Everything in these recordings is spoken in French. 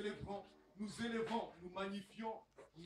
célébrons, nous élevons, nous magnifions,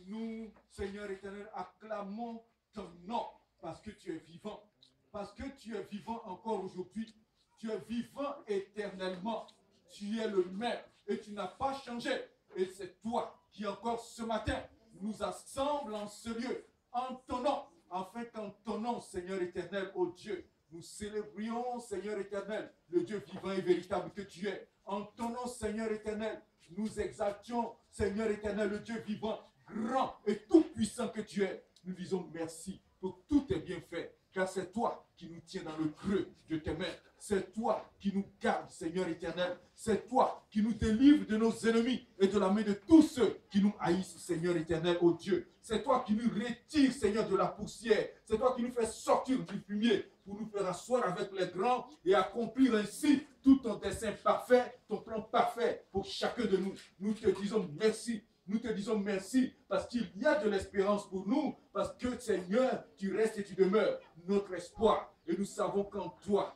nous, Seigneur éternel, acclamons ton nom parce que tu es vivant. Parce que tu es vivant encore aujourd'hui. Tu es vivant éternellement. Tu es le même et tu n'as pas changé. Et c'est toi qui encore ce matin nous assemble en ce lieu, en ton nom, afin qu'en ton nom, Seigneur éternel, ô Dieu, nous célébrions, Seigneur éternel, le Dieu vivant et véritable que tu es. En ton nom, Seigneur éternel, nous exaltions, Seigneur éternel, le Dieu vivant, grand et tout puissant que tu es. Nous disons merci pour tous tes bienfaits, car c'est toi qui nous tiens dans le creux de tes mains. C'est toi qui nous garde, Seigneur éternel. C'est toi qui nous délivre de nos ennemis et de la main de tous ceux qui nous haïssent, Seigneur éternel, ô Dieu. C'est toi qui nous retire, Seigneur, de la poussière. C'est toi qui nous fais sortir du fumier pour nous faire asseoir avec les grands et accomplir ainsi tout ton dessein parfait, ton plan parfait pour chacun de nous. Nous te disons merci. Nous te disons merci parce qu'il y a de l'espérance pour nous, parce que Seigneur, tu restes et tu demeures notre espoir. Et nous savons qu'en toi,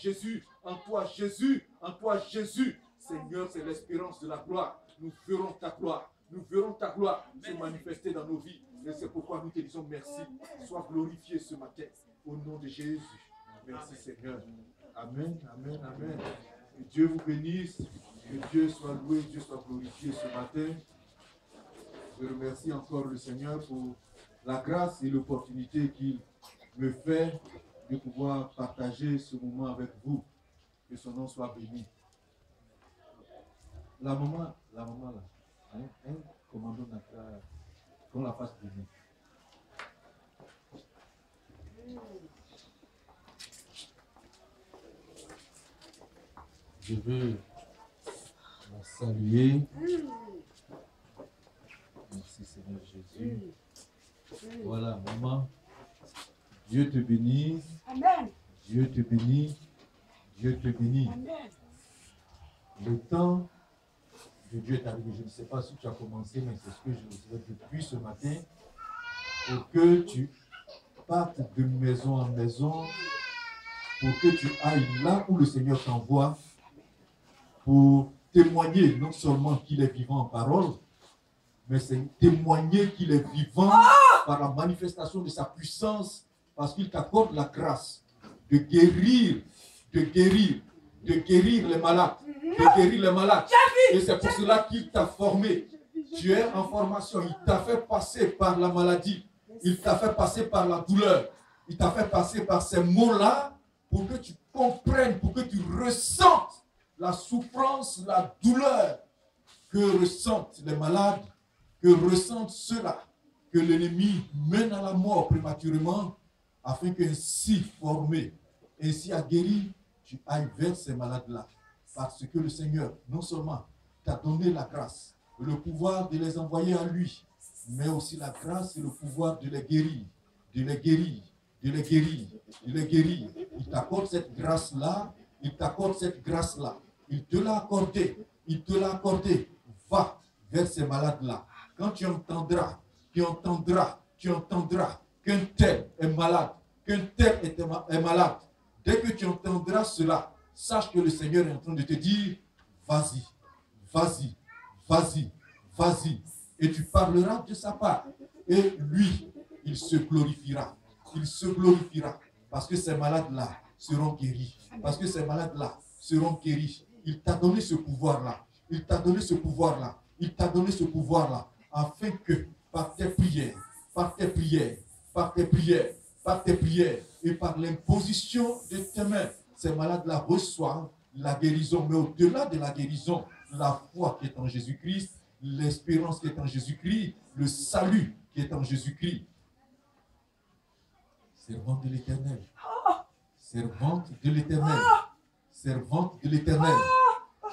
Jésus, en toi, Jésus, en toi, Jésus, Seigneur, c'est l'espérance de la gloire. Nous verrons ta gloire. Nous verrons ta gloire se manifester dans nos vies. Et c'est pourquoi nous te disons merci. Sois glorifié ce matin au nom de Jésus. Merci Seigneur. Amen, amen, amen. Que Dieu vous bénisse. Que Dieu soit loué, Dieu soit glorifié ce matin. Je remercie encore le Seigneur pour la grâce et l'opportunité qu'il me fait de pouvoir partager ce moment avec vous. Que son nom soit béni. La maman là, un commando n'a qu'à qu'on la fasse bénir. Je veux la saluer. Merci Seigneur Jésus. Voilà, maman. Dieu te bénisse. Amen. Dieu te bénit. Dieu te bénit. Amen. Le temps de Dieu est arrivé. Je ne sais pas si tu as commencé, mais c'est ce que je souhaite depuis ce matin. Pour que tu partes de maison en maison, pour que tu ailles là où le Seigneur t'envoie, pour témoigner non seulement qu'il est vivant en parole, mais c'est témoigner qu'il est vivant par la manifestation de sa puissance, parce qu'il t'accorde la grâce de guérir les malades, de guérir les malades. Et c'est pour cela qu'il t'a formé. Tu es en formation, il t'a fait passer par la maladie, il t'a fait passer par la douleur, il t'a fait passer par ces mots-là pour que tu comprennes, pour que tu ressentes la souffrance, la douleur que ressentent les malades, que ressentent ceux-là que l'ennemi mène à la mort prématurément, afin qu'ainsi formé, ainsi aguerri, tu ailles vers ces malades-là. Parce que le Seigneur, non seulement t'a donné la grâce, le pouvoir de les envoyer à lui, mais aussi la grâce et le pouvoir de les guérir, de les guérir, de les guérir, de les guérir. Il t'accorde cette grâce-là, il t'accorde cette grâce-là. Il te l'a accordé, il te l'a accordé. Va vers ces malades-là. Quand tu entendras qu'un tel est malade, qu'un tel est malade, dès que tu entendras cela, sache que le Seigneur est en train de te dire, vas-y, vas-y, vas-y, vas-y. Et tu parleras de sa part. Et lui, il se glorifiera. Il se glorifiera. Parce que ces malades-là seront guéris. Parce que ces malades-là seront guéris. Il t'a donné ce pouvoir-là. Il t'a donné ce pouvoir-là. Il t'a donné ce pouvoir-là. Afin que par tes prières, par tes prières, par tes prières, par tes prières et par l'imposition de tes mains, ces malades-là reçoivent la guérison. Mais au-delà de la guérison, la foi qui est en Jésus-Christ, l'espérance qui est en Jésus-Christ, le salut qui est en Jésus-Christ. Servante de l'Éternel. Servante de l'Éternel. Servante de l'Éternel.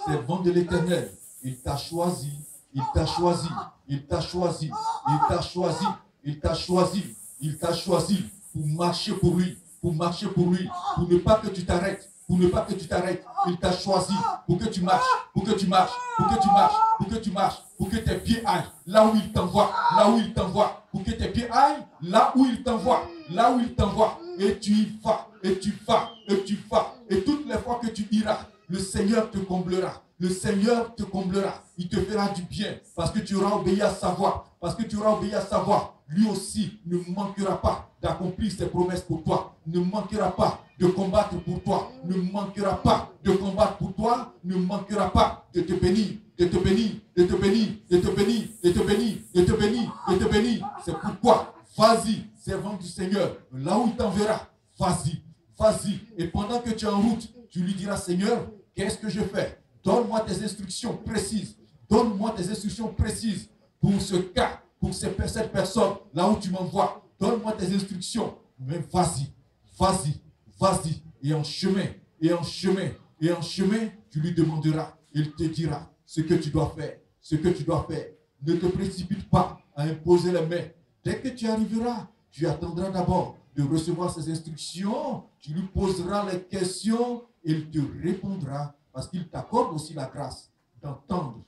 Servante de l'Éternel. Il t'a choisi. Il t'a choisi. Il t'a choisi. Il t'a choisi. Il t'a choisi. Il t'a choisi pour marcher pour lui. Pour marcher pour lui. Pour ne pas que tu t'arrêtes. Pour ne pas que tu t'arrêtes. Il t'a choisi pour que tu marches. Pour que tu marches. Pour que tu marches. Pour que tu marches. Pour que tes pieds aillent là où il t'envoie. Là où il t'envoie. Pour que tes pieds aillent là où il t'envoie. Là où il t'envoie. Et tu y vas. Et tu vas. Et tu vas. Et toutes les fois que tu iras, le Seigneur te comblera. Le Seigneur te comblera. Il te fera du bien parce que tu auras obéi à sa voix. Parce que tu auras obéi à sa voix. Lui aussi ne manquera pas d'accomplir ses promesses pour toi. Ne manquera pas de combattre pour toi. Ne manquera pas de combattre pour toi. Ne manquera pas de te bénir, de te bénir, de te bénir, de te bénir, de te bénir, de te bénir, de te bénir. C'est pourquoi, vas-y, servant du Seigneur, là où il t'enverra, vas-y, vas-y. Et pendant que tu es en route, tu lui diras, Seigneur, qu'est-ce que je fais? Donne-moi tes instructions précises. Donne-moi tes instructions précises pour ce cas, pour cette personne, là où tu m'envoies. Donne-moi tes instructions. Mais vas-y, vas-y, vas-y. Et en chemin, et en chemin, et en chemin, tu lui demanderas. Il te dira ce que tu dois faire, ce que tu dois faire. Ne te précipite pas à imposer les mains. Dès que tu arriveras, tu attendras d'abord de recevoir ses instructions. Tu lui poseras les questions. Il te répondra parce qu'il t'accorde aussi la grâce d'entendre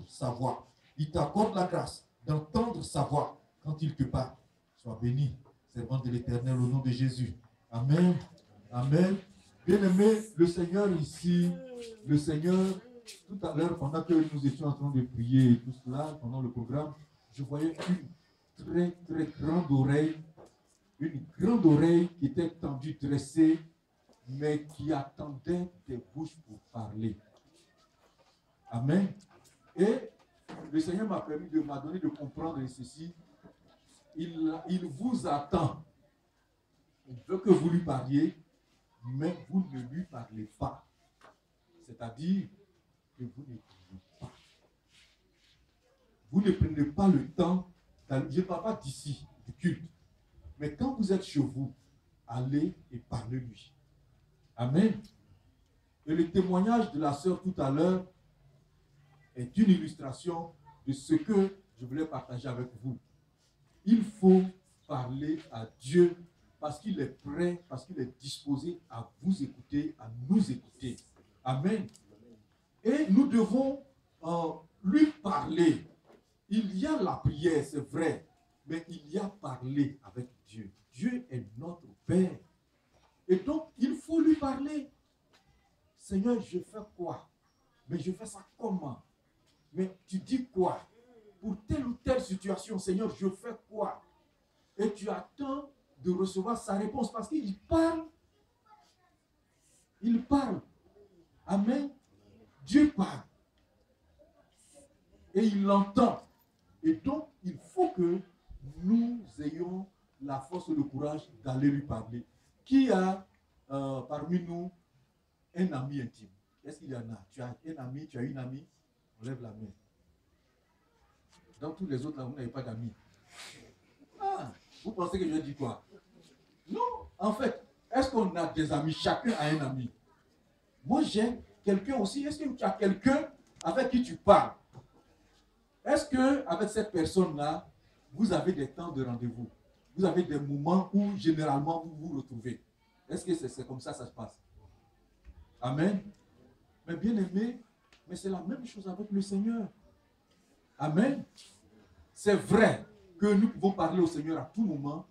sa voix. Il t'accorde la grâce d'entendre sa voix quand il te parle. Sois béni, servant de l'Éternel, au nom de Jésus. Amen. Amen. Bien-aimé, le Seigneur ici, le Seigneur, tout à l'heure, pendant que nous étions en train de prier et tout cela, pendant le programme, je voyais une très, très grande oreille, qui était tendue, dressée, mais qui attendait des bouches pour parler. Amen. Et le Seigneur m'a donné de comprendre ceci. Il vous attend. Il veut que vous lui parliez, mais vous ne lui parlez pas. C'est-à-dire que vous ne priez pas. Vous ne prenez pas le temps. Je ne parle pas d'ici, du culte. Mais quand vous êtes chez vous, allez et parlez-lui. Amen. Et le témoignage de la sœur tout à l'heure est une illustration de ce que je voulais partager avec vous. Il faut parler à Dieu parce qu'il est prêt, parce qu'il est disposé à vous écouter, à nous écouter. Amen. Et nous devons lui parler. Il y a la prière, c'est vrai, mais il y a parler avec Dieu. Dieu est notre Père. Et donc, il faut lui parler. Seigneur, je fais quoi? Mais je fais ça comment? Mais tu dis quoi? Pour telle ou telle situation, Seigneur, je fais quoi? Et tu attends de recevoir sa réponse parce qu'il parle. Il parle. Amen. Dieu parle. Et il l'entend. Et donc, il faut que nous ayons la force et le courage d'aller lui parler. Qui a parmi nous un ami intime? Est-ce qu'il y en a? Tu as un ami, tu as une amie? On lève la main. Dans tous les autres, là, vous n'avez pas d'amis. Ah, vous pensez que je dis quoi? Non, en fait, est-ce qu'on a des amis? Chacun a un ami. Moi, j'ai quelqu'un aussi. Est-ce que tu as quelqu'un avec qui tu parles? Est-ce qu'avec cette personne-là, vous avez des temps de rendez-vous? Vous avez des moments où, généralement, vous vous retrouvez? Est-ce que c'est comme ça se passe? Amen. Mais bien aimé, mais c'est la même chose avec le Seigneur. Amen. C'est vrai que nous pouvons parler au Seigneur à tout moment,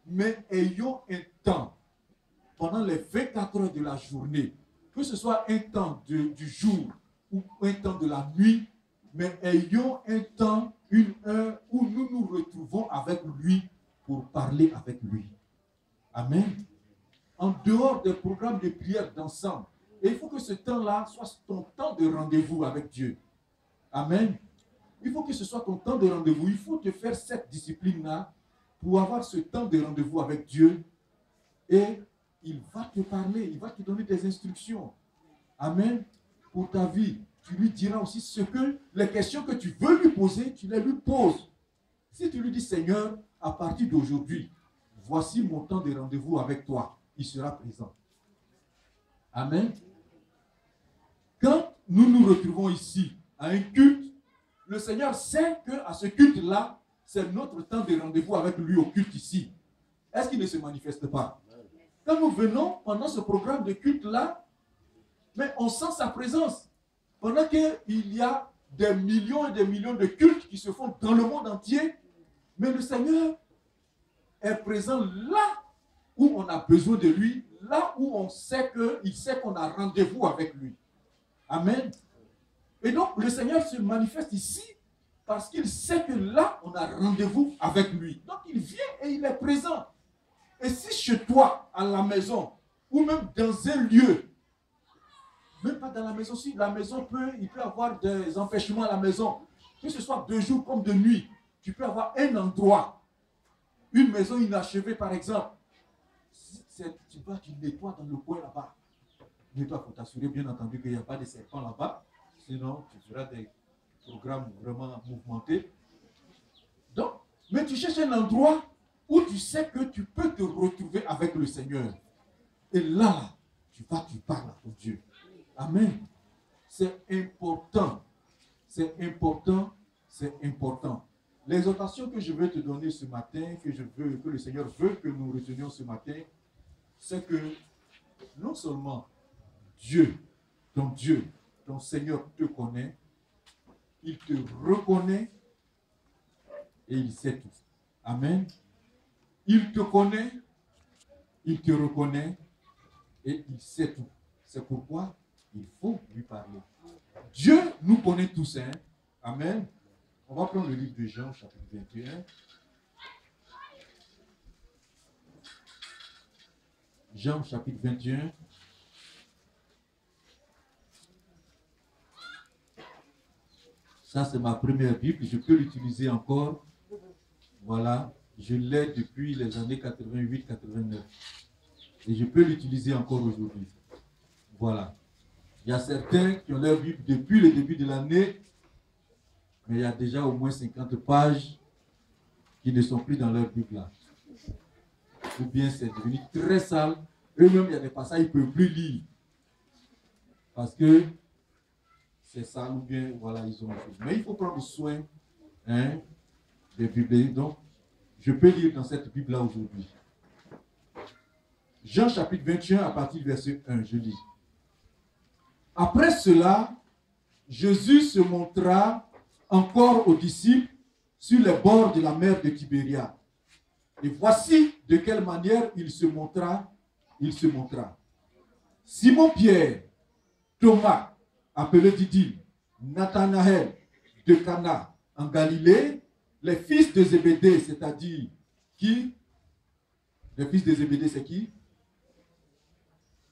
mais ayons un temps pendant les 24 heures de la journée, que ce soit un temps du jour ou un temps de la nuit, mais ayons un temps, une heure où nous nous retrouvons avec lui pour parler avec lui. Amen. En dehors des programmes de prière d'ensemble. Et il faut que ce temps-là soit ton temps de rendez-vous avec Dieu. Amen. Il faut que ce soit ton temps de rendez-vous. Il faut te faire cette discipline-là pour avoir ce temps de rendez-vous avec Dieu. Et il va te parler, il va te donner des instructions. Amen. Pour ta vie. Tu lui diras aussi les questions que tu veux lui poser, tu les lui poses. Si tu lui dis, Seigneur, à partir d'aujourd'hui, voici mon temps de rendez-vous avec toi, il sera présent. Amen. Quand nous nous retrouvons ici à un culte, le Seigneur sait qu'à ce culte-là, c'est notre temps de rendez-vous avec lui au culte ici. Est-ce qu'il ne se manifeste pas? Quand nous venons pendant ce programme de culte-là, mais on sent sa présence. Pendant qu'il y a des millions et des millions de cultes qui se font dans le monde entier, mais le Seigneur est présent là où on a besoin de lui, là où on sait qu'il sait qu'on a rendez-vous avec lui. Amen. Et donc, le Seigneur se manifeste ici parce qu'il sait que là, on a rendez-vous avec lui. Donc, il vient et il est présent. Et si chez toi, à la maison, ou même dans un lieu, même pas dans la maison, si la maison il peut avoir des empêchements à la maison, que ce soit de jour comme de nuit, tu peux avoir un endroit, une maison inachevée par exemple, tu nettoies dans le coin là-bas. Mais toi, il faut t'assurer bien entendu qu'il n'y a pas de serpents là-bas, sinon tu feras des programmes vraiment mouvementés. Donc, mais tu cherches un endroit où tu sais que tu peux te retrouver avec le Seigneur. Et là, tu parles à ton Dieu. Amen. C'est important. C'est important. C'est important. L'exhortation que je veux te donner ce matin, que le Seigneur veut que nous retenions ce matin, c'est que non seulement Dieu, ton Seigneur te connaît, il te reconnaît et il sait tout. Amen. Il te connaît, il te reconnaît et il sait tout. C'est pourquoi il faut lui parler. Dieu nous connaît tous. Hein? Amen. On va prendre le livre de Jean, chapitre 21. Jean, chapitre 21. Ça, c'est ma première Bible. Je peux l'utiliser encore. Voilà. Je l'ai depuis les années 88-89. Et je peux l'utiliser encore aujourd'hui. Voilà. Il y a certains qui ont leur Bible depuis le début de l'année, mais il y a déjà au moins 50 pages qui ne sont plus dans leur Bible là. Ou bien c'est devenu très sale. Eux-mêmes, il y a des passages qu'ils ne peuvent plus lire. Parce que c'est sale ou bien, voilà, ils ont... Mais il faut prendre soin des Bibles. Donc, je peux lire dans cette Bible-là aujourd'hui. Jean chapitre 21 à partir du verset 1, je lis. Après cela, Jésus se montra encore aux disciples sur les bords de la mer de Tibériade. Et voici de quelle manière il se montra. Simon-Pierre, Thomas, appelé Didyme, Nathanaël de Cana en Galilée, les fils de Zébédée, c'est-à-dire qui? Les fils de Zébédée, c'est qui?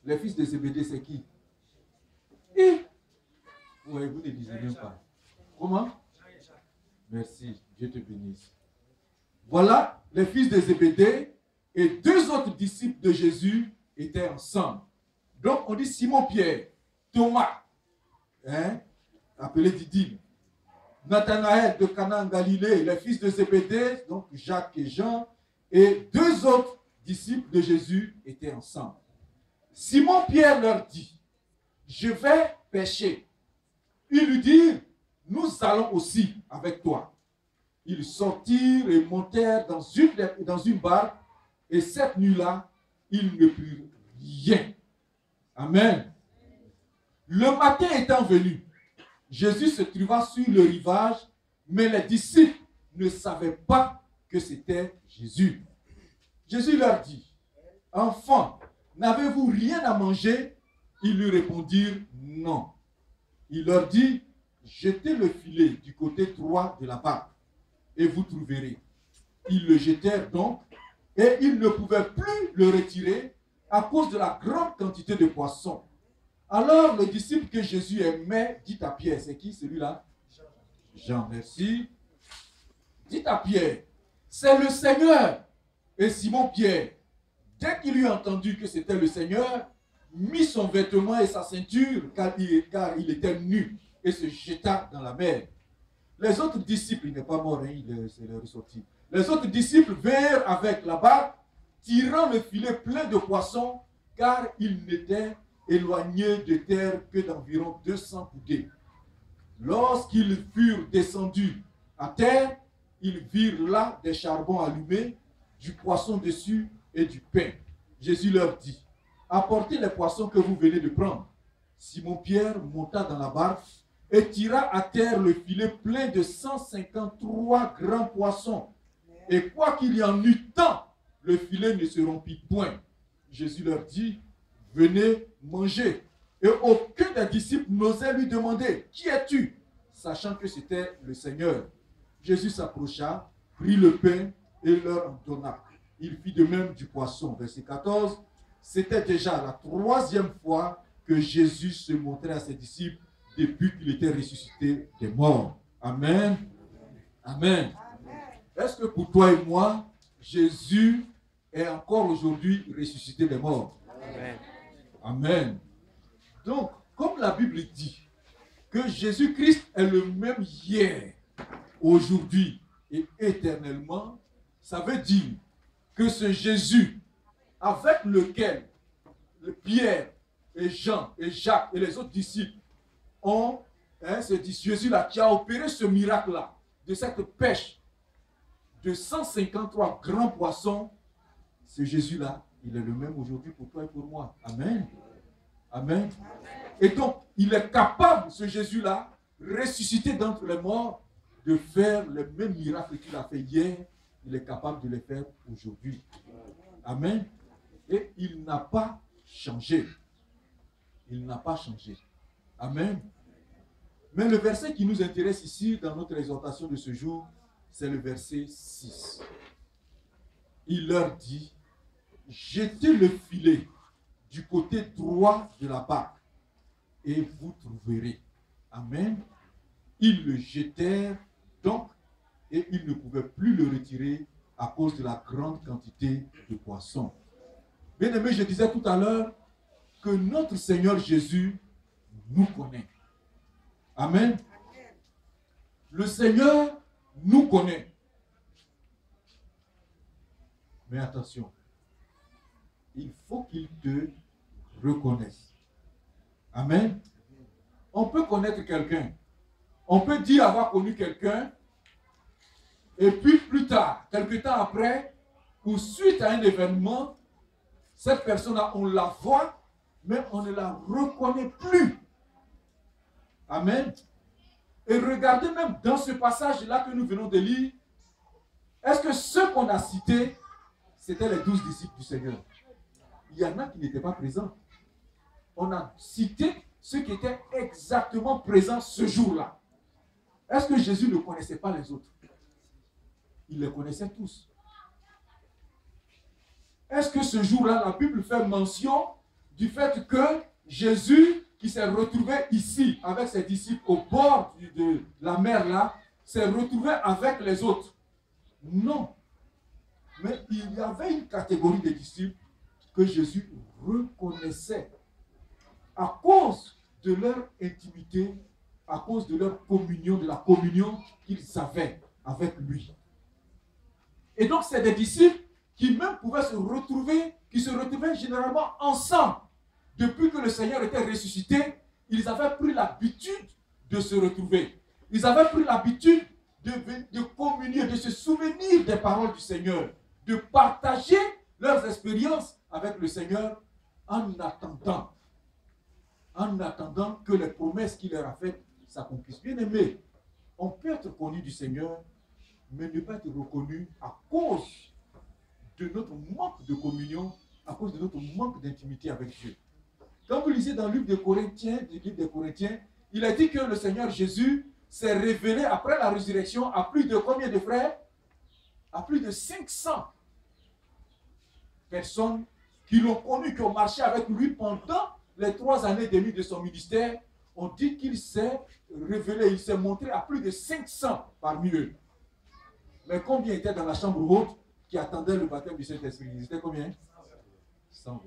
Les fils de Zébédée, c'est qui? Oui, vous ne disiez même pas. Comment? Merci, Dieu te bénisse. Voilà, les fils de Zébédée et deux autres disciples de Jésus étaient ensemble. Donc, on dit Simon-Pierre, Thomas, appelé Didyme, Nathanaël de Cana en Galilée, les fils de Zébédée, donc Jacques et Jean, et deux autres disciples de Jésus étaient ensemble. Simon-Pierre leur dit, je vais pêcher. Ils lui dirent, nous allons aussi avec toi. Ils sortirent et montèrent dans une barque, et cette nuit-là, ils ne prirent rien. Amen. Le matin étant venu, Jésus se trouva sur le rivage, mais les disciples ne savaient pas que c'était Jésus. Jésus leur dit, enfants, n'avez-vous rien à manger? Ils lui répondirent non. Il leur dit, jetez le filet du côté droit de la barque et vous trouverez. Ils le jetèrent donc et ils ne pouvaient plus le retirer à cause de la grande quantité de poissons. Alors le disciple que Jésus aimait dit à Pierre, c'est qui celui-là? Jean, merci. Dit à Pierre, c'est le Seigneur. Et Simon-Pierre, dès qu'il eut entendu que c'était le Seigneur, mit son vêtement et sa ceinture, car il était nu, et se jeta dans la mer. Les autres disciples, il n'est pas mort, il s'est ressorti. Les autres disciples vinrent avec la barque, tirant le filet plein de poissons, car ils n'étaient éloignés de terre que d'environ 200 coudées. Lorsqu'ils furent descendus à terre, ils virent là des charbons allumés, du poisson dessus et du pain. Jésus leur dit, apportez les poissons que vous venez de prendre. Simon-Pierre monta dans la barque et tira à terre le filet plein de 153 grands poissons. Et quoi qu'il y en eût tant, le filet ne se rompit point. Jésus leur dit, venez manger. Et aucun des disciples n'osait lui demander, qui es-tu? Sachant que c'était le Seigneur. Jésus s'approcha, prit le pain et leur en donna. Il fit de même du poisson. Verset 14. C'était déjà la 3e fois que Jésus se montrait à ses disciples depuis qu'il était ressuscité des morts. Amen. Amen. Est-ce que pour toi et moi, Jésus est encore aujourd'hui ressuscité des morts? Amen. Amen. Donc, comme la Bible dit que Jésus-Christ est le même hier, aujourd'hui et éternellement, ça veut dire que ce Jésus avec lequel Pierre et Jean et Jacques et les autres disciples ont, ce Jésus-là qui a opéré ce miracle-là, de cette pêche de 153 grands poissons, ce Jésus-là, il est le même aujourd'hui pour toi et pour moi. Amen. Amen. Et donc, il est capable, ce Jésus-là, ressuscité d'entre les morts, de faire les mêmes miracles qu'il a fait hier. Il est capable de les faire aujourd'hui. Amen. Et il n'a pas changé. Il n'a pas changé. Amen. Mais le verset qui nous intéresse ici, dans notre exhortation de ce jour, c'est le verset 6. Il leur dit, jetez le filet du côté droit de la barque et vous trouverez. Amen. Ils le jetèrent donc et ils ne pouvaient plus le retirer à cause de la grande quantité de poissons. Bien aimé, je disais tout à l'heure que notre Seigneur Jésus nous connaît. Amen. Le Seigneur nous connaît. Mais attention, il faut qu'il te reconnaisse. Amen. On peut connaître quelqu'un. On peut dire avoir connu quelqu'un. Et puis plus tard, quelque temps après, ou suite à un événement, cette personne-là, on la voit, mais on ne la reconnaît plus. Amen. Et regardez même dans ce passage-là que nous venons de lire, est-ce que ceux qu'on a cités, c'était les 12 disciples du Seigneur? Il y en a qui n'étaient pas présents. On a cité ceux qui étaient exactement présents ce jour-là. Est-ce que Jésus ne connaissait pas les autres? Il les connaissait tous. Est-ce que ce jour-là, la Bible fait mention du fait que Jésus, qui s'est retrouvé ici avec ses disciples au bord de la mer là, s'est retrouvé avec les autres? Non. Mais il y avait une catégorie de disciples que Jésus reconnaissait à cause de leur intimité, à cause de leur communion, de la communion qu'ils avaient avec lui. Et donc, c'est des disciples qui même pouvaient se retrouver, qui se retrouvaient généralement ensemble. Depuis que le Seigneur était ressuscité, ils avaient pris l'habitude de se retrouver. Ils avaient pris l'habitude de communier, de se souvenir des paroles du Seigneur, de partager leurs expériences avec le Seigneur en attendant que les promesses qu'il leur a faites s'accomplissent. Bien aimé, on peut être connu du Seigneur, mais ne pas être reconnu à cause de notre manque de communion, à cause de notre manque d'intimité avec Dieu. Quand vous lisez dans le livre des Corinthiens, il a dit que le Seigneur Jésus s'est révélé après la résurrection à plus de combien de frères? À plus de 500 personnes qui l'ont connu, qui ont marché avec lui pendant les 3 années et demie de son ministère. On dit qu'il s'est révélé, il s'est montré à plus de 500 parmi eux. Mais combien étaient dans la chambre haute qui attendaient le baptême du Saint-Esprit? Ils étaient combien? 120.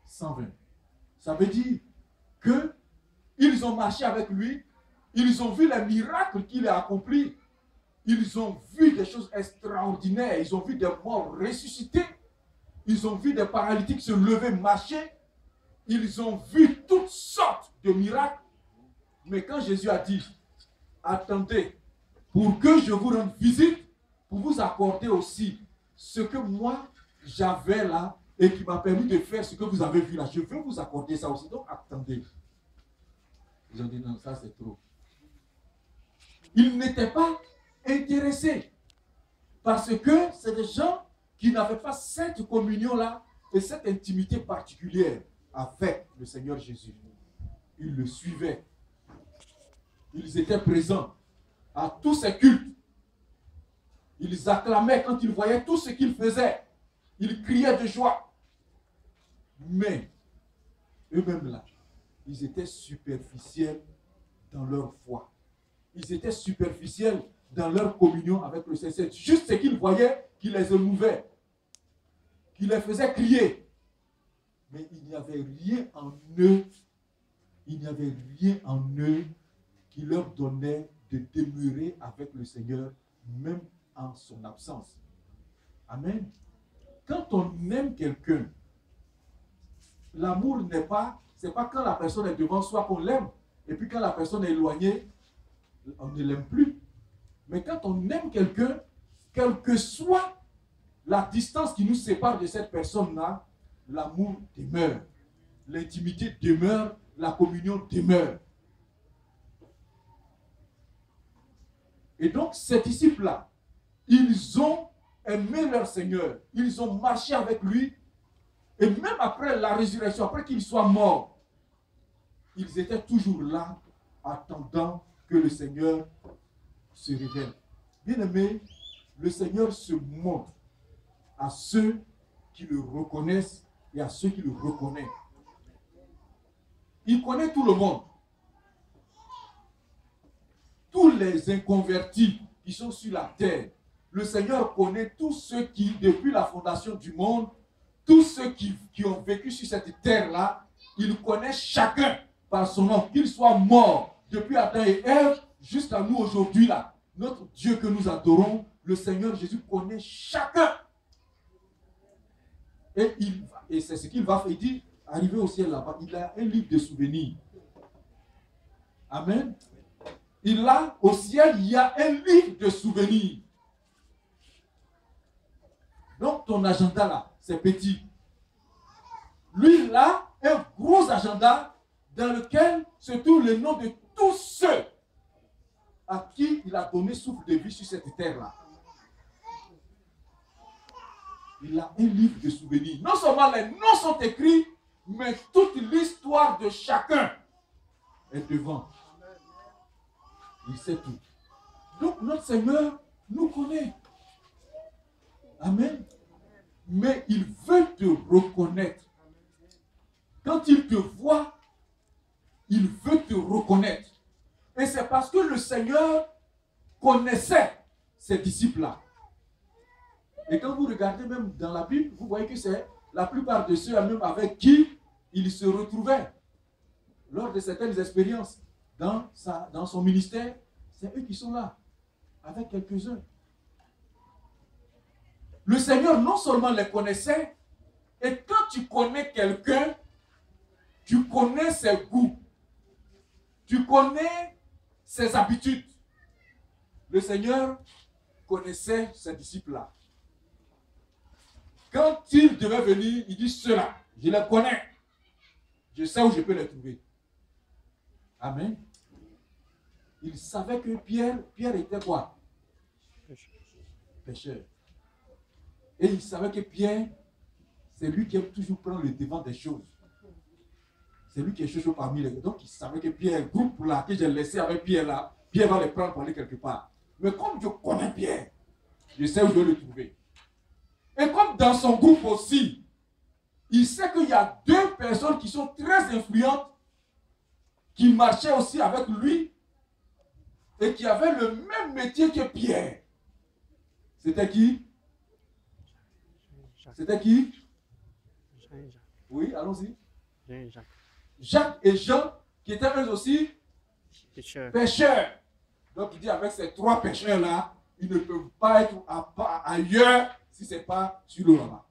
120. Ça veut dire qu'ils ont marché avec lui, ils ont vu les miracles qu'il a accomplis, ils ont vu des choses extraordinaires, ils ont vu des morts ressuscités, ils ont vu des paralytiques se lever, marcher, ils ont vu toutes sortes de miracles. Mais quand Jésus a dit, attendez, pour que je vous rende visite, pour vous accorder aussi ce que moi j'avais là et qui m'a permis de faire ce que vous avez vu là. Je veux vous accorder ça aussi. Donc attendez. Ils ont dit non, ça c'est trop. Ils n'étaient pas intéressés parce que c'est des gens qui n'avaient pas cette communion là et cette intimité particulière avec le Seigneur Jésus. Ils le suivaient. Ils étaient présents à tous ces cultes. Ils acclamaient quand ils voyaient tout ce qu'il faisait. Ils criaient de joie. Mais eux-mêmes là, ils étaient superficiels dans leur foi. Ils étaient superficiels dans leur communion avec le Seigneur. C'est juste ce qu'ils voyaient qui les émouvait, qui les faisait crier. Mais il n'y avait rien en eux, il n'y avait rien en eux qui leur donnait de demeurer avec le Seigneur, même en son absence. Amen. Quand on aime quelqu'un, l'amour n'est pas, c'est pas quand la personne est devant soi qu'on l'aime, et puis quand la personne est éloignée, on ne l'aime plus. Mais quand on aime quelqu'un, quelle que soit la distance qui nous sépare de cette personne-là, l'amour demeure, l'intimité demeure, la communion demeure. Et donc, ces disciples-là, ils ont aimé leur Seigneur, ils ont marché avec lui, et même après la résurrection, après qu'il soit mort, ils étaient toujours là, attendant que le Seigneur se révèle. Bien-aimé, le Seigneur se montre à ceux qui le reconnaissent et à ceux qui le reconnaissent. Il connaît tout le monde. Tous les inconvertis qui sont sur la terre, le Seigneur connaît tous ceux qui, depuis la fondation du monde, tous ceux qui ont vécu sur cette terre-là, il connaît chacun par son nom, qu'il soit mort depuis Adam et Ève jusqu'à nous aujourd'hui là. Notre Dieu que nous adorons, le Seigneur Jésus connaît chacun. Et c'est ce qu'il va faire. Il dit, arrivé au ciel là-bas, il a un livre de souvenirs. Amen. Il a, au ciel, il y a un livre de souvenirs. Donc ton agenda là, c'est petit. Lui, il a un gros agenda dans lequel se trouvent les noms de tous ceux à qui il a donné souffle de vie sur cette terre-là. Il a un livre de souvenirs. Non seulement les noms sont écrits, mais toute l'histoire de chacun est devant. Il sait tout. Donc notre Seigneur nous connaît. Amen. Mais il veut te reconnaître. Quand il te voit, il veut te reconnaître. Et c'est parce que le Seigneur connaissait ses disciples-là. Et quand vous regardez même dans la Bible, vous voyez que c'est la plupart de ceux même avec qui il se retrouvait lors de certaines expériences dans son ministère. C'est eux qui sont là, avec quelques-uns. Le Seigneur non seulement les connaissait, et quand tu connais quelqu'un, tu connais ses goûts, tu connais ses habitudes. Le Seigneur connaissait ses disciples-là. Quand il devait venir, il dit ceux-là, je les connais. Je sais où je peux les trouver. Amen. Il savait que Pierre était quoi? Pécheur. Et il savait que Pierre, c'est lui qui aime toujours prendre le devant des choses. C'est lui qui est chaud parmi les. Donc il savait que Pierre, groupe là, que j'ai laissé avec Pierre là, Pierre va le prendre pour aller quelque part. Mais comme je connais Pierre, je sais où je vais le trouver. Et comme dans son groupe aussi, il sait qu'il y a deux personnes qui sont très influentes, qui marchaient aussi avec lui, et qui avaient le même métier que Pierre. C'était qui? C'était qui? Jean et Jacques. Oui, allons-y. Jean et Jacques. Jacques et Jean, qui étaient eux aussi pêcheurs. Donc il dit avec ces trois pêcheurs-là, ils ne peuvent pas être ailleurs si ce n'est pas sur l'eau là-bas.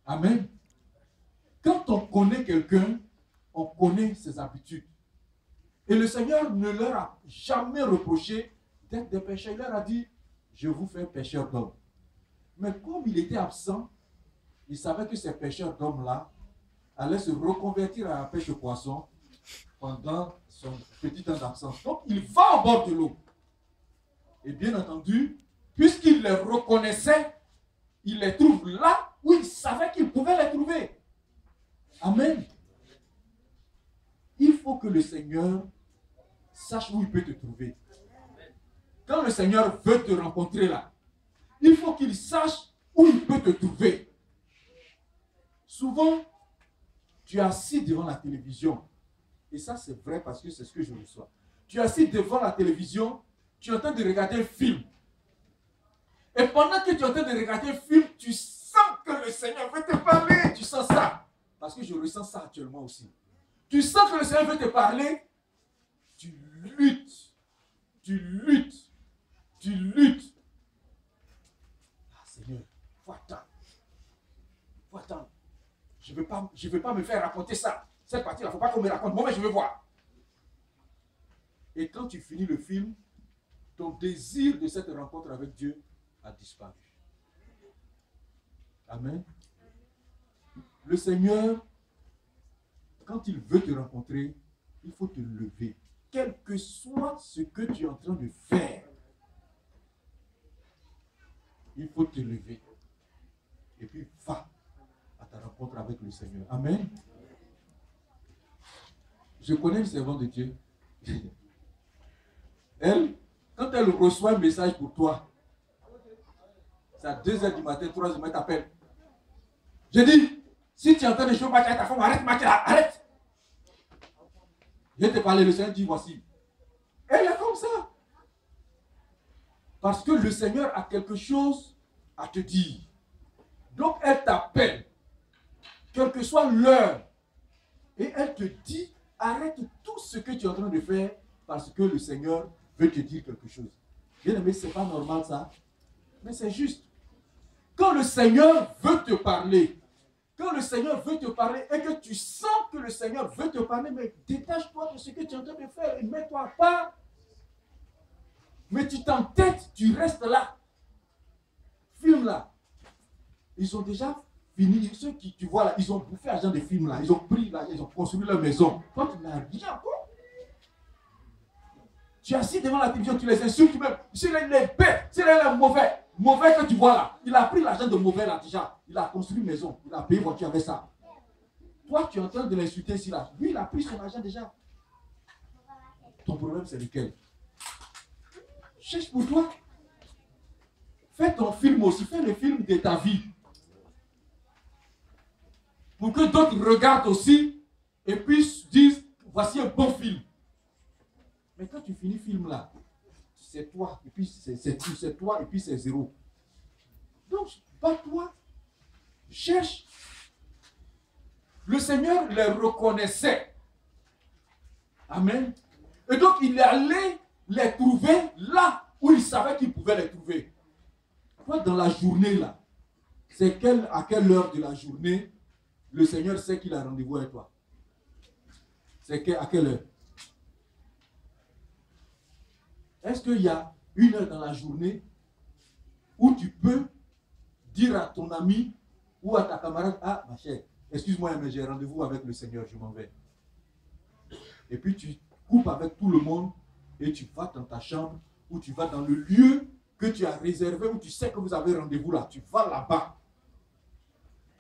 Amen. Quand on connaît quelqu'un, on connaît ses habitudes. Et le Seigneur ne leur a jamais reproché d'être des pêcheurs. Il leur a dit, je vous fais pêcheurs d'hommes. Mais comme il était absent, il savait que ces pêcheurs d'hommes-là allaient se reconvertir à la pêche au poisson pendant son petit temps d'absence. Donc, il va au bord de l'eau. Et bien entendu, puisqu'il les reconnaissait, il les trouve là où il savait qu'il pouvait les trouver. Amen. Il faut que le Seigneur sache où il peut te trouver. Quand le Seigneur veut te rencontrer là, il faut qu'il sache où il peut te trouver. Souvent, tu es assis devant la télévision. Et ça, c'est vrai parce que c'est ce que je reçois. Tu es assis devant la télévision, tu es en train de regarder un film. Et pendant que tu es en train de regarder un film, tu sens que le Seigneur veut te parler. Tu sens ça. Parce que je ressens ça actuellement aussi. Tu sens que le Seigneur veut te parler. Tu luttes. Tu luttes. Tu luttes. Ah, Seigneur, faut attendre. Faut attendre. Je ne veux pas me faire raconter ça. Cette partie-là, il ne faut pas qu'on me raconte. Moi, je veux voir. Et quand tu finis le film, ton désir de cette rencontre avec Dieu a disparu. Amen. Le Seigneur, quand il veut te rencontrer, il faut te lever. Quel que soit ce que tu es en train de faire, il faut te lever. Et puis, va à ta rencontre avec le Seigneur. Amen. Je connais une servante de Dieu. Elle, quand elle reçoit un message pour toi, c'est à 2h du matin, 3h du matin, t'appelle. Je dis, si tu entends des choses avec ta femme, arrête, arrête. Je vais te parler, le Seigneur dit, voici. Elle est comme ça. Parce que le Seigneur a quelque chose à te dire. Donc, elle t'appelle, quelle que soit l'heure, et elle te dit, arrête tout ce que tu es en train de faire, parce que le Seigneur veut te dire quelque chose. Bien aimé, ce n'est pas normal ça, mais c'est juste. Quand le Seigneur veut te parler, et que tu sens que le Seigneur veut te parler, mais détache-toi de ce que tu es en train de faire et mets-toi à part. Mais tu t'entêtes, tu restes là. Film là. Ils ont déjà fini. Ceux qui tu vois là, ils ont bouffé l'argent des films là. Ils ont pris là, ils ont construit leur maison. Toi, tu n'as rien encore. Tu es assis devant la télévision, tu les insultes même. S'il est bête, s'il est mauvais que tu vois là, il a pris l'argent de mauvais là déjà. Il a construit une maison, il a payé voiture avec ça. Toi, tu es en train de l'insulter ici là. Lui, il a pris son argent déjà. Ton problème, c'est lequel? Cherche pour toi. Fais ton film aussi, fais le film de ta vie. Pour que d'autres regardent aussi et puis disent, voici un bon film. Mais quand tu finis le film là, c'est toi, et puis c'est toi, et puis c'est zéro. Donc, bats-toi, cherche. Le Seigneur les reconnaissait. Amen. Et donc, il est allé les trouver là où il savait qu'il pouvait les trouver. Toi, dans la journée là, c'est à quelle heure de la journée le Seigneur sait qu'il a rendez-vous avec toi? C'est à quelle heure? Est-ce qu'il y a une heure dans la journée où tu peux dire à ton ami ou à ta camarade, ah ma chère, excuse-moi, mais j'ai rendez-vous avec le Seigneur, je m'en vais. Et puis tu coupes avec tout le monde et tu vas dans ta chambre ou tu vas dans le lieu que tu as réservé où tu sais que vous avez rendez-vous là. Tu vas là-bas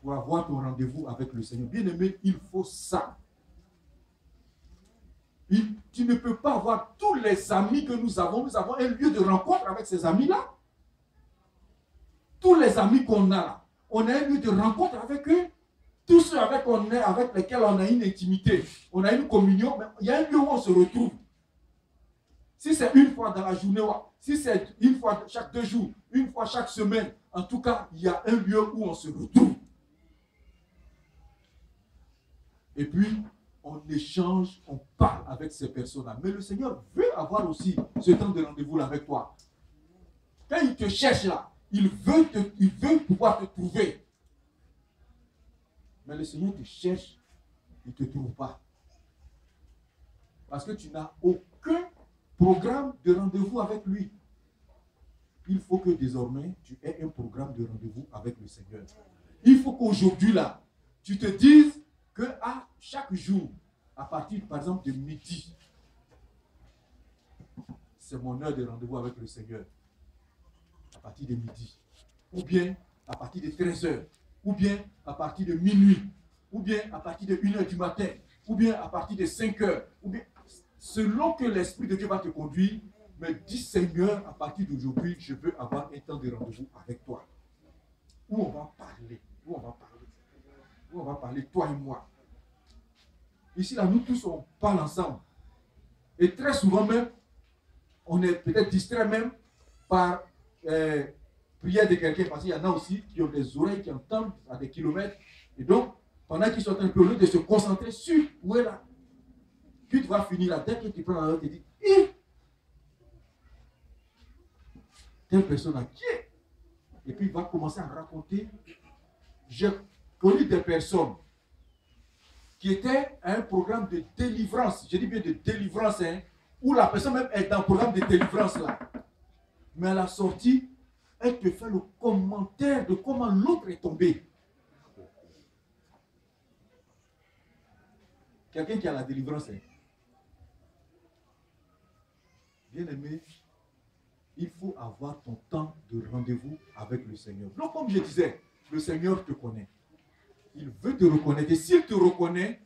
pour avoir ton rendez-vous avec le Seigneur. Bien aimé, il faut ça. Tu ne peux pas avoir tous les amis que nous avons. Nous avons un lieu de rencontre avec ces amis-là. Tous les amis qu'on a là, on a un lieu de rencontre avec eux. Tous ceux avec lesquels on a une intimité, on a une communion, mais il y a un lieu où on se retrouve. Si c'est une fois dans la journée, si c'est une fois chaque 2 jours, une fois chaque semaine, en tout cas, il y a un lieu où on se retrouve. Et puis, on échange, on parle avec ces personnes-là. Mais le Seigneur veut avoir aussi ce temps de rendez-vous là avec toi. Quand il te cherche là, il veut pouvoir te trouver. Mais le Seigneur te cherche, il ne te trouve pas. Parce que tu n'as aucun programme de rendez-vous avec lui. Il faut que désormais, tu aies un programme de rendez-vous avec le Seigneur. Il faut qu'aujourd'hui là, tu te dises que chaque jour, à partir par exemple de midi, c'est mon heure de rendez-vous avec le Seigneur. À partir de midi. Ou bien à partir de 13h. Ou bien à partir de minuit. ou bien à partir de 1h du matin, ou bien à partir de 5h, ou bien selon que l'Esprit de Dieu va te conduire, mais dis Seigneur, à partir d'aujourd'hui, je veux avoir un temps de rendez-vous avec toi. Où on va parler, où on va parler, toi et moi. Ici, là, nous tous, on parle ensemble. Et très souvent même, on est peut-être distrait même par prière de quelqu'un, parce qu'il y en a aussi qui ont des oreilles qui entendent à des kilomètres. Et donc, pendant qu'ils sont un peu, au lieu de se concentrer sur où est là, puis tu vas finir là, dès que tu prends la note, tu dis, telle personne a qui est? Et puis il va commencer à raconter. J'ai connu des personnes qui étaient à un programme de délivrance, je dis bien de délivrance, hein, où la personne même est dans le programme de délivrance là. Mais à la sortie, elle te fait le commentaire de comment l'autre est tombé. Quelqu'un qui a la délivrance, hein. Bien aimé, il faut avoir ton temps de rendez-vous avec le Seigneur. Donc, comme je disais, le Seigneur te connaît. Il veut te reconnaître. Et s'il te reconnaît,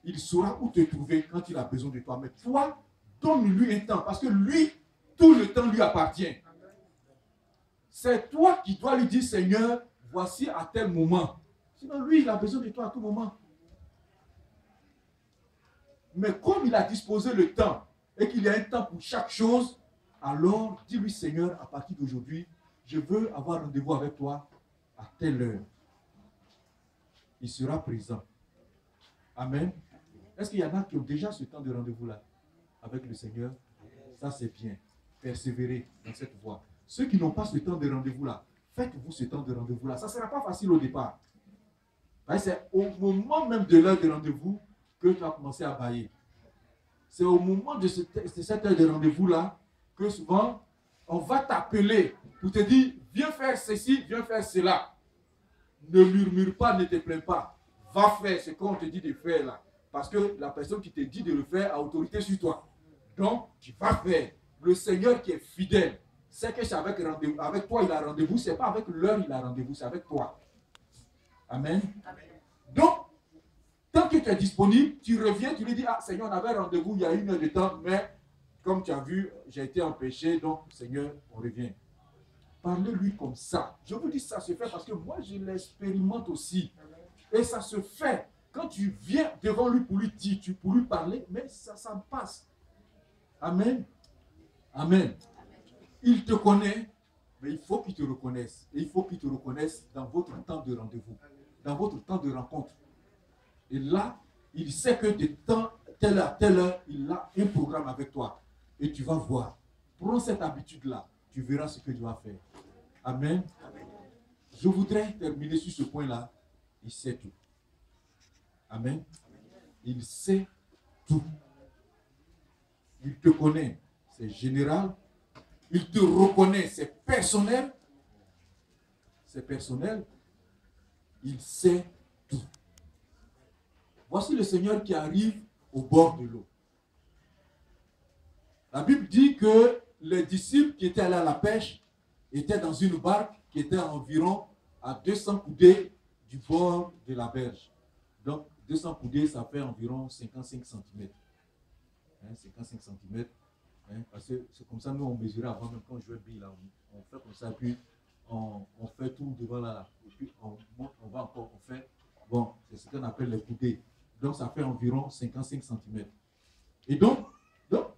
il saura où te trouver quand il a besoin de toi. Mais toi, donne-lui un temps. Parce que lui, tout le temps lui appartient. C'est toi qui dois lui dire, Seigneur, voici à tel moment. Sinon, lui, il a besoin de toi à tout moment. Mais comme il a disposé le temps et qu'il y a un temps pour chaque chose, alors dis-lui, Seigneur, à partir d'aujourd'hui, je veux avoir rendez-vous avec toi à telle heure. Il sera présent. Amen. Est-ce qu'il y en a qui ont déjà ce temps de rendez-vous-là avec le Seigneur? Ça, c'est bien. Persévérez dans cette voie. Ceux qui n'ont pas ce temps de rendez-vous-là, faites-vous ce temps de rendez-vous-là. Ça ne sera pas facile au départ. C'est au moment même de l'heure de rendez-vous que tu vas commencer à bailler. C'est au moment de cette heure de rendez-vous-là que souvent, on va t'appeler pour te dire, viens faire ceci, viens faire cela. Ne murmure pas, ne te plains pas. Va faire ce qu'on te dit de faire là. Parce que la personne qui te dit de le faire a autorité sur toi. Donc, tu vas faire. Le Seigneur qui est fidèle, c'est que c'est avec toi il a rendez-vous, ce n'est pas avec l'heure il a rendez-vous, c'est avec toi. Amen. Amen. Donc, tant que tu es disponible, tu reviens, tu lui dis, ah Seigneur, on avait rendez-vous il y a 1 heure de temps, mais comme tu as vu, j'ai été empêché, donc Seigneur, on revient. Parlez-lui comme ça. Je vous dis, ça se fait parce que moi, je l'expérimente aussi. Et ça se fait. Quand tu viens devant lui pour lui dire, pour lui parler, mais ça me passe. Amen. Amen. Il te connaît, mais il faut qu'il te reconnaisse. Et il faut qu'il te reconnaisse dans votre temps de rendez-vous, dans votre temps de rencontre. Et là, il sait que de temps, telle heure, il a un programme avec toi. Et tu vas voir. Prends cette habitude-là. Tu verras ce que tu vas faire. Amen. Amen. Je voudrais terminer sur ce point-là. Il sait tout. Amen. Il sait tout. Il te connaît. C'est général. Il te reconnaît. C'est personnel. C'est personnel. Il sait tout. Voici le Seigneur qui arrive au bord de l'eau. La Bible dit que les disciples qui étaient allés à la pêche étaient dans une barque qui était environ à 200 coudées du bord de la berge. Donc, 200 coudées, ça fait environ 55 cm. 55 cm. Parce que c'est comme ça, nous, on mesurait avant, même quand je jouais bille, là, on fait comme ça, puis on fait tout devant là. Et puis, on va encore, on fait. Bon, c'est ce qu'on appelle les coudées. Donc, ça fait environ 55 cm. Et donc,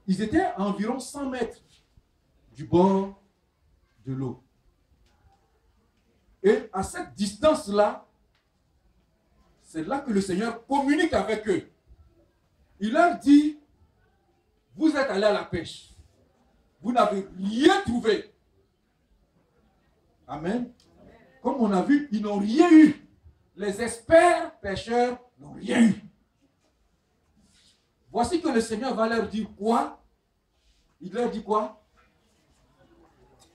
ils étaient à environ 100 mètres du bord de l'eau. Et à cette distance-là, c'est là que le Seigneur communique avec eux. Il leur dit, vous êtes allés à la pêche. Vous n'avez rien trouvé. Amen. Comme on a vu, ils n'ont rien eu. Les experts pêcheurs n'ont rien eu. Voici que le Seigneur va leur dire quoi? Il leur dit quoi?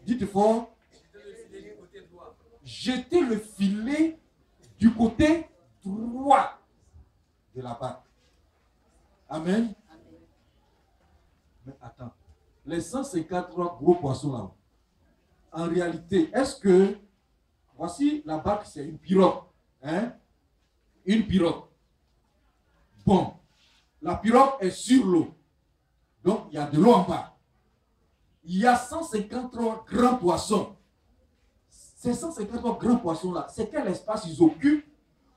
Dites fort. Jetez le filet du côté droit de la barque. Amen. Mais attends. Les 153 gros poissons là, en réalité, est-ce que, voici la barque, c'est une pirogue. Une pirogue. pont. La pirogue est sur l'eau. Donc, il y a de l'eau en bas. Il y a 153 grands poissons. Ces 153 grands poissons-là, c'est quel espace ils occupent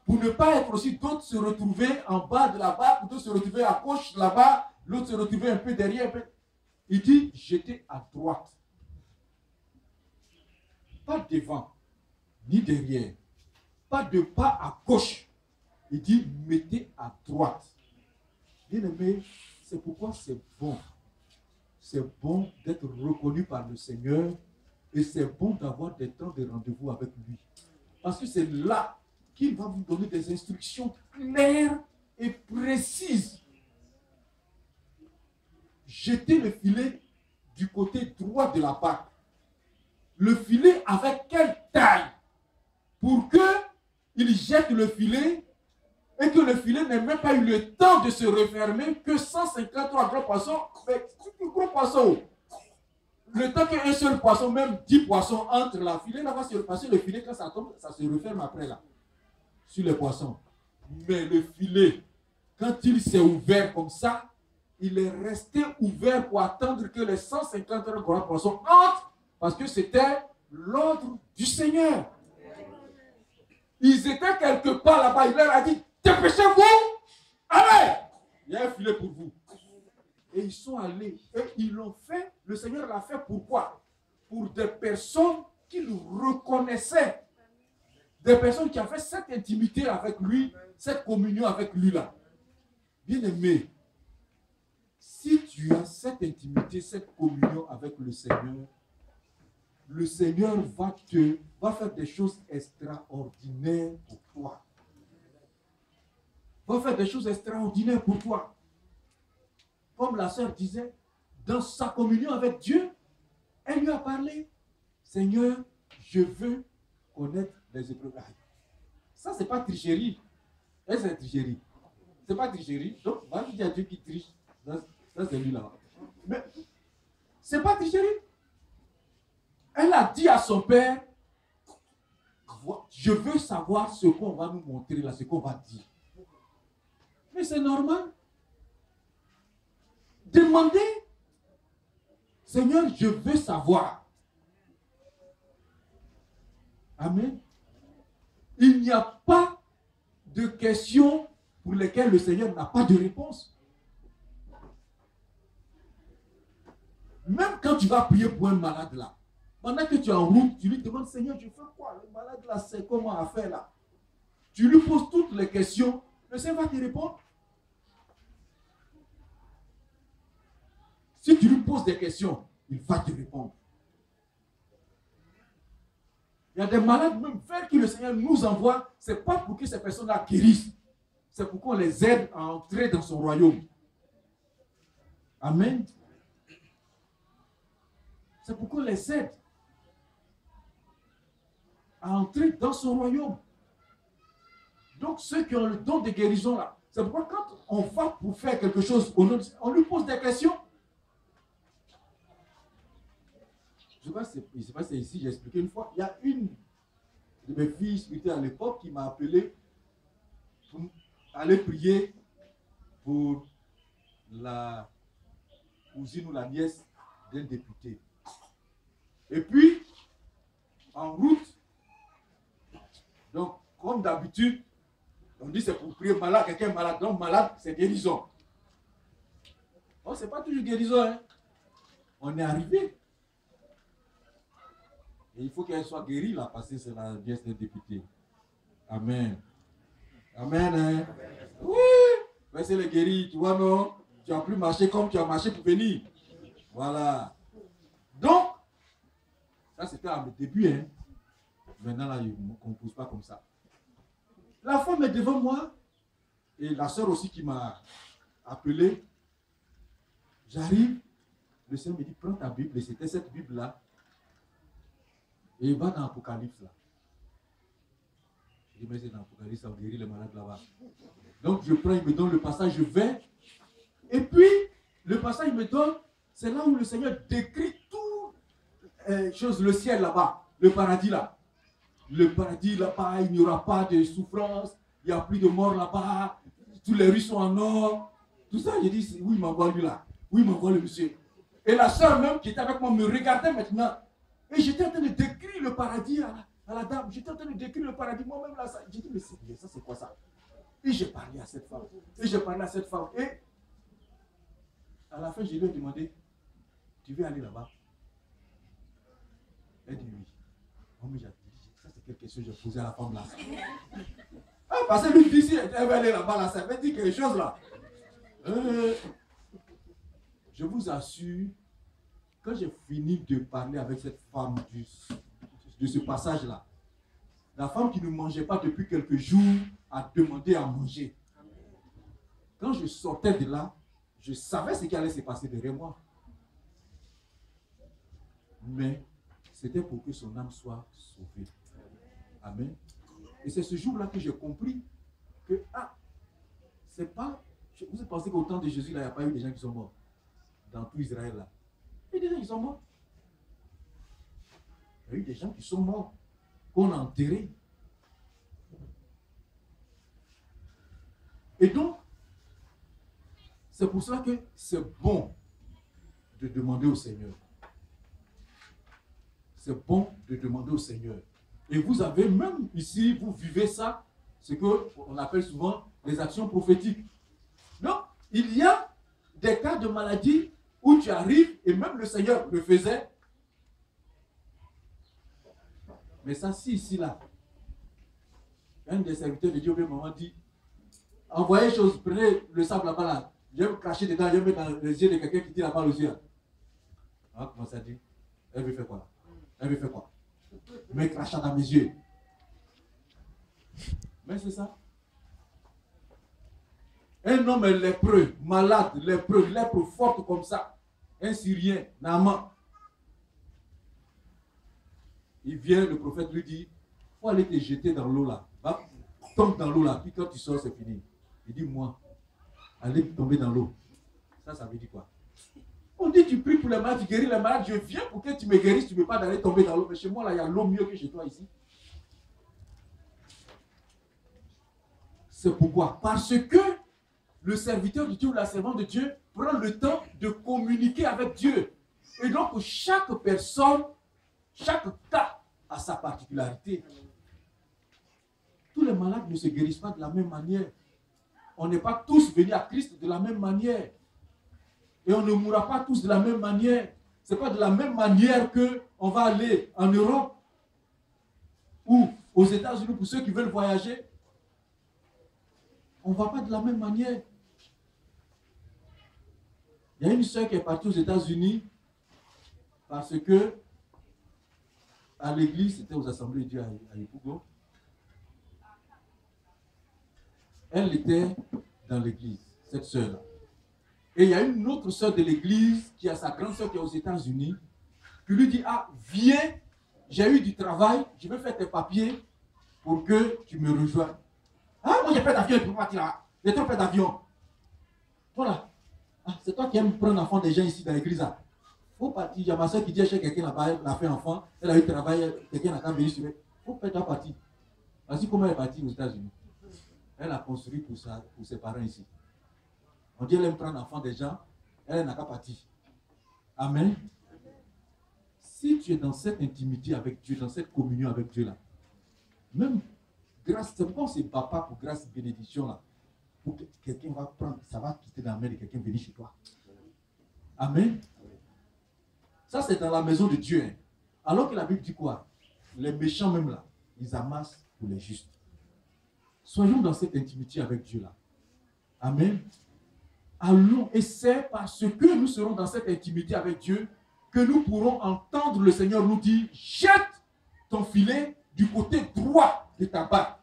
pour ne pas être aussi d'autres se retrouver en bas de la barque, d'autres se retrouver à gauche là-bas, l'autre se retrouver un peu derrière. Il dit, j'étais à droite. Pas devant, ni derrière. Pas de pas à gauche. Il dit, mettez à droite. Bien aimé, c'est pourquoi c'est bon. C'est bon d'être reconnu par le Seigneur et c'est bon d'avoir des temps de rendez-vous avec lui. Parce que c'est là qu'il va vous donner des instructions claires et précises. Jetez le filet du côté droit de la barque. Le filet avec quelle taille? Pour qu'il jette le filet et que le filet n'ait même pas eu le temps de se refermer, que 153 gros poissons, mais gros poissons. Le temps qu'un seul poisson, même 10 poissons entre la filet, là va se repasser le filet, quand ça tombe, ça se referme après là, sur les poissons. Mais le filet, quand il s'est ouvert comme ça, il est resté ouvert pour attendre que les 153 gros poissons entrent, parce que c'était l'ordre du Seigneur. Ils étaient quelque part là-bas, il leur a dit, dépêchez-vous, allez, il y a un filet pour vous. Et ils sont allés, et ils l'ont fait, le Seigneur l'a fait pourquoi? Pour des personnes qui le reconnaissaient, des personnes qui avaient cette intimité avec lui, cette communion avec lui là. Bien aimé, si tu as cette intimité, cette communion avec le Seigneur va faire des choses extraordinaires pour toi. Va faire des choses extraordinaires pour toi. Comme la sœur disait, dans sa communion avec Dieu, elle lui a parlé. Seigneur, je veux connaître les épreuves. Ça, ce n'est pas tricherie. C'est tricherie. Ce n'est pas tricherie. Donc, va dire à Dieu qui triche dans celui-là. Mais ce n'est pas tricherie. Elle a dit à son père, je veux savoir ce qu'on va nous montrer là, ce qu'on va dire. Mais c'est normal. Demandez, Seigneur, je veux savoir. Amen. Il n'y a pas de questions pour lesquelles le Seigneur n'a pas de réponse. Même quand tu vas prier pour un malade là, pendant que tu es en route, tu lui demandes, Seigneur, je fais quoi? Le malade là, c'est comment à faire là? Tu lui poses toutes les questions, le Seigneur va te répondre. Si tu lui poses des questions, il va te répondre. Il y a des malades même vers qui le Seigneur nous envoie, ce n'est pas pour que ces personnes-là guérissent. C'est pour qu'on les aide à entrer dans son royaume. Amen. C'est pour qu'on les aide à entrer dans son royaume. Donc ceux qui ont le don de guérison là, c'est pourquoi quand on va pour faire quelque chose, on lui pose des questions. Je ne sais pas si c'est ici, j'ai expliqué une fois. Il y a une de mes filles spirituelles à l'époque qui m'a appelé pour aller prier pour la cousine ou la nièce d'un député. Et puis, en route, donc, comme d'habitude, on dit c'est pour prier malade, quelqu'un est malade. Donc, malade, c'est guérison. Oh, c'est pas toujours guérison, hein. On est arrivé. Et il faut qu'elle soit guérie là, parce que c'est la nièce d'un député. Amen. Amen. Hein? Oui. Mais c'est le guéri, tu vois, non? Tu as plus marché comme tu as marché pour venir. Voilà. Donc, ça c'était à mes débuts. Hein? Maintenant, là, on ne compose pas comme ça. La femme est devant moi. Et la soeur aussi qui m'a appelé. J'arrive. Le Seigneur me dit, prends ta Bible. Et c'était cette Bible-là. Et il va dans l'Apocalypse là. Je dis, mais c'est dans l'Apocalypse, ça guérit les malades là-bas. Donc je prends, il me donne le passage, je vais. Et puis, le passage, il me donne, c'est là où le Seigneur décrit tout, le ciel là-bas, le paradis là. Le paradis là-bas, il n'y aura pas de souffrance, il n'y a plus de mort là-bas. tous les rues sont en or. Tout ça, j'ai dit, oui, m'envoie lui là. Oui, m'envoie le monsieur. Et la soeur même qui était avec moi me regardait maintenant. Et j'étais en train de décrire le paradis à la dame. J'étais en train de décrire le paradis moi-même là. J'ai dit, mais ça c'est quoi ça? Et j'ai parlé à cette femme. Et à la fin, je lui ai demandé, tu veux aller là-bas? Elle dit oui. Oh, mais j'ai dit, ça c'est quelque chose que j'ai posé à la femme là. Ah, parce que lui d'ici, elle va aller là-bas là, ça veut dire quelque chose là. Je vous assure, quand j'ai fini de parler avec cette femme de ce passage-là, la femme qui ne mangeait pas depuis quelques jours a demandé à manger. Quand je sortais de là, je savais ce qui allait se passer derrière moi. Mais c'était pour que son âme soit sauvée. Amen. Et c'est ce jour-là que j'ai compris que, c'est pas... Vous pensez qu'au temps de Jésus, là, il n'y a pas eu des gens qui sont morts dans tout Israël, là. Il y a des gens qui sont morts. Il y a eu des gens qui sont morts, qu'on a enterrés. Et donc, c'est pour ça que c'est bon de demander au Seigneur. C'est bon de demander au Seigneur. Et vous avez, même ici, vous vivez ça, ce qu'on appelle souvent les actions prophétiques. Donc, il y a des cas de maladie où tu arrives, et même le Seigneur le faisait. Mais ça, si ici, là, un des serviteurs de Dieu, au même moment, dit, envoyez chose, prenez le sable là-bas, là, je vais me cracher dedans, je vais mettre dans les yeux de quelqu'un qui tire là-bas aux yeux. Ah, comment ça dit? Elle veut faire quoi là? Elle veut faire quoi? Me cracher dans mes yeux. Mais c'est ça. Un homme est lépreux, malade, lépreux, lèpre forte comme ça. Un Syrien, Naaman. Il vient, le prophète lui dit, il faut aller te jeter dans l'eau là. Va, tombe dans l'eau là, puis quand tu sors, c'est fini. Il dit, moi, aller tomber dans l'eau. Ça veut dire quoi? On dit, tu pries pour les malades, tu guéris les malades, je viens pour que tu me guérisses, tu ne veux pas d'aller tomber dans l'eau. Mais chez moi, là, il y a l'eau mieux que chez toi ici. C'est pourquoi? Parce que le serviteur de Dieu ou la servante de Dieu prend le temps de communiquer avec Dieu. Et donc, chaque personne, chaque cas a sa particularité. Tous les malades ne se guérissent pas de la même manière. On n'est pas tous venus à Christ de la même manière. Et on ne mourra pas tous de la même manière. Ce n'est pas de la même manière qu'on va aller en Europe ou aux États-Unis pour ceux qui veulent voyager. On ne va pas de la même manière. Il y a une soeur qui est partie aux États-Unis parce que à l'église, c'était aux assemblées de Dieu à Yopougon. Elle était dans l'église, cette soeur-là. Et il y a une autre soeur de l'église qui a sa grande soeur qui est aux États-Unis, qui lui dit, viens, j'ai eu du travail, je vais faire tes papiers pour que tu me rejoignes. Moi j'ai pas d'avion, je peux partir là. J'ai trop pas d'avion. Voilà. C'est toi qui aimes prendre enfant des gens ici dans l'église. Faut partir. Il y a ma soeur qui dit chez quelqu'un là-bas, elle a fait enfant, elle a eu travail, quelqu'un n'a qu'à venir sur elle. Faut pas être partie. Voici comment elle est partie aux États-Unis. Elle a construit pour ses parents ici. On dit qu'elle aime prendre enfant des gens, elle n'a qu'à partir. Amen. Si tu es dans cette intimité avec Dieu, dans cette communion avec Dieu là, même grâce, c'est bon, c'est papa pour grâce, bénédiction là, pour que quelqu'un va prendre, ça va quitter la main de quelqu'un venir chez toi. Amen. Ça c'est dans la maison de Dieu. Hein. Alors que la Bible dit quoi? Les méchants même là, ils amassent pour les justes. Soyons dans cette intimité avec Dieu là. Amen. Allons, et c'est parce que nous serons dans cette intimité avec Dieu que nous pourrons entendre le Seigneur nous dire, jette ton filet du côté droit de ta barque.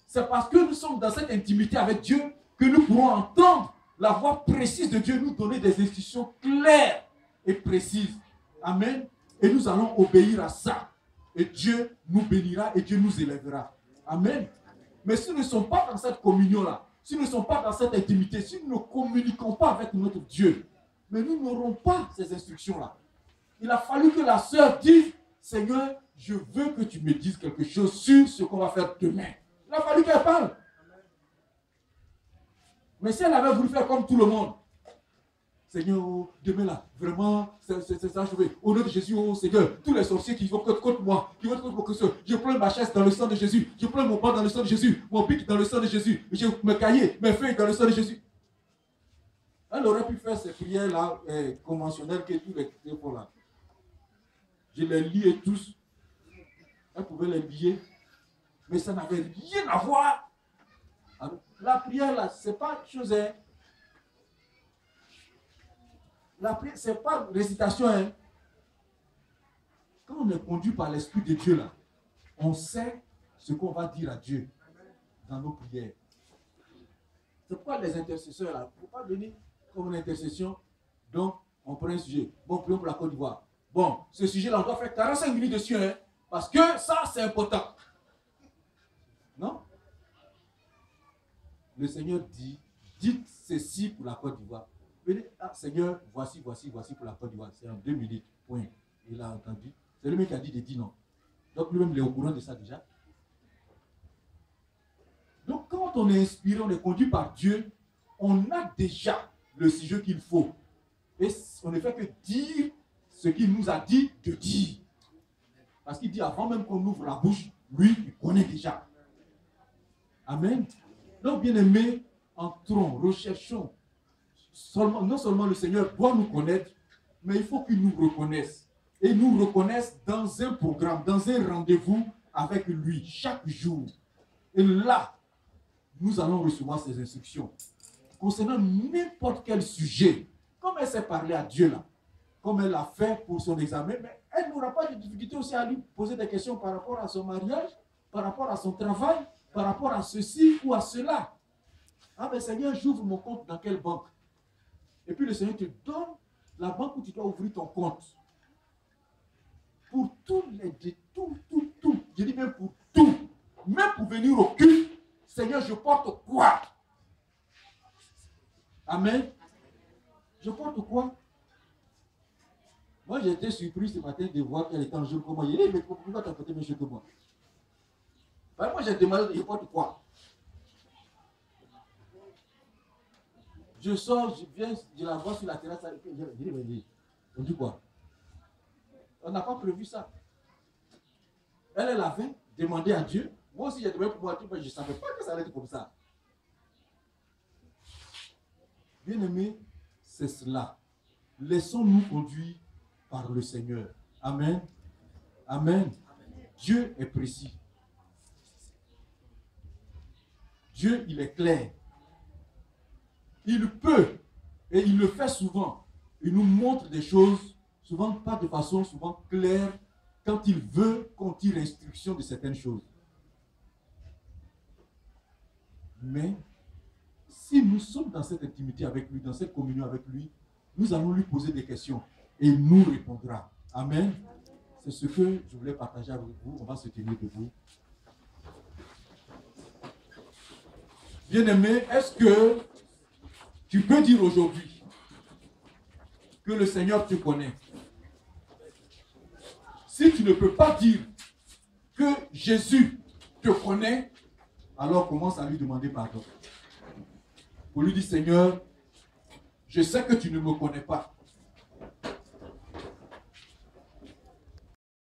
C'est parce que nous sommes dans cette intimité avec Dieu que nous pourrons entendre la voix précise de Dieu nous donner des instructions claires et précises. Amen. Et nous allons obéir à ça. Et Dieu nous bénira et Dieu nous élèvera. Amen. Mais si nous ne sommes pas dans cette communion-là, si nous ne sommes pas dans cette intimité, si nous ne communiquons pas avec notre Dieu, mais nous n'aurons pas ces instructions-là. Il a fallu que la sœur dise, Seigneur, je veux que tu me dises quelque chose sur ce qu'on va faire demain. Il a fallu qu'elle parle. Mais si elle avait voulu faire comme tout le monde, Seigneur, demain là, vraiment, c'est achevé. Au nom de Jésus, oh Seigneur, tous les sorciers qui vont contre moi, qui vont contre mon Christ, je prends ma chaise dans le sang de Jésus, je prends mon pain dans le sang de Jésus, mon pic dans le sang de Jésus, je me cahier, mes feuilles dans le sang de Jésus. Elle aurait pu faire ces prières-là conventionnelles que tous les font là. Je les liais tous. Elle pouvait les lier, mais ça n'avait rien à voir. Alors, la prière là, c'est pas une chose. Hein. La prière, c'est pas récitation. Hein. Quand on est conduit par l'Esprit de Dieu là, on sait ce qu'on va dire à Dieu dans nos prières. C'est pourquoi les intercesseurs là, il ne faut pas venir comme une intercession. Donc, on prend un sujet. Bon, prions pour la Côte d'Ivoire. Bon, ce sujet-là, on doit faire 45 minutes dessus, hein, parce que ça, c'est important. Non? Le Seigneur dit, dites ceci pour la Côte d'Ivoire. Venez, ah, Seigneur, voici pour la Côte d'Ivoire. C'est en 2 minutes, point. Il a entendu. C'est lui-même qui a dit de dire non. Donc, lui-même, il est au courant de ça déjà. Donc, quand on est inspiré, on est conduit par Dieu, on a déjà le sujet qu'il faut. Et on ne fait que dire ce qu'il nous a dit de dire. Parce qu'il dit avant même qu'on ouvre la bouche, lui, il connaît déjà. Amen. Donc, bien-aimés, entrons, recherchons. Non seulement le Seigneur doit nous connaître, mais il faut qu'il nous reconnaisse. Et nous reconnaisse dans un programme, dans un rendez-vous avec lui, chaque jour. Et là, nous allons recevoir ses instructions. Concernant n'importe quel sujet, comme elle s'est parlé à Dieu là, comme elle l'a fait pour son examen, mais elle n'aura pas de difficulté aussi à lui poser des questions par rapport à son mariage, par rapport à son travail, par rapport à ceci ou à cela. Ah ben Seigneur, j'ouvre mon compte dans quelle banque? Et puis le Seigneur te donne la banque où tu dois ouvrir ton compte. Pour tout. Je dis même pour tout. Même pour venir au culte, Seigneur, je porte quoi? Amen. Je porte quoi? Moi, j'ai été surpris ce matin de voir qu'elle était en jour comme moi. J'ai dit, mais pourquoi tu as porté mes cheveux que moi? Ben, moi, j'ai demandé, je porte quoi? Je sors, je viens, je la vois sur la terrasse. Je dis, mais on dit quoi? On n'a pas prévu ça. Elle avait demandé à Dieu. Moi aussi, j'ai demandé pour moi, mais je ne savais pas que ça allait être comme ça. Bien-aimés, c'est cela. Laissons-nous conduire par le Seigneur. Amen. Amen. Dieu est précis. Dieu, il est clair. Il peut, et il le fait souvent. Il nous montre des choses, souvent pas de façon souvent claire, quand il veut qu'on tire instruction de certaines choses. Mais, si nous sommes dans cette intimité avec lui, dans cette communion avec lui, nous allons lui poser des questions et il nous répondra. Amen. C'est ce que je voulais partager avec vous. On va se tenir debout. Bien-aimé, est-ce que tu peux dire aujourd'hui que le Seigneur te connaît? Si tu ne peux pas dire que Jésus te connaît, alors commence à lui demander pardon. Pour lui dire, Seigneur, je sais que tu ne me connais pas.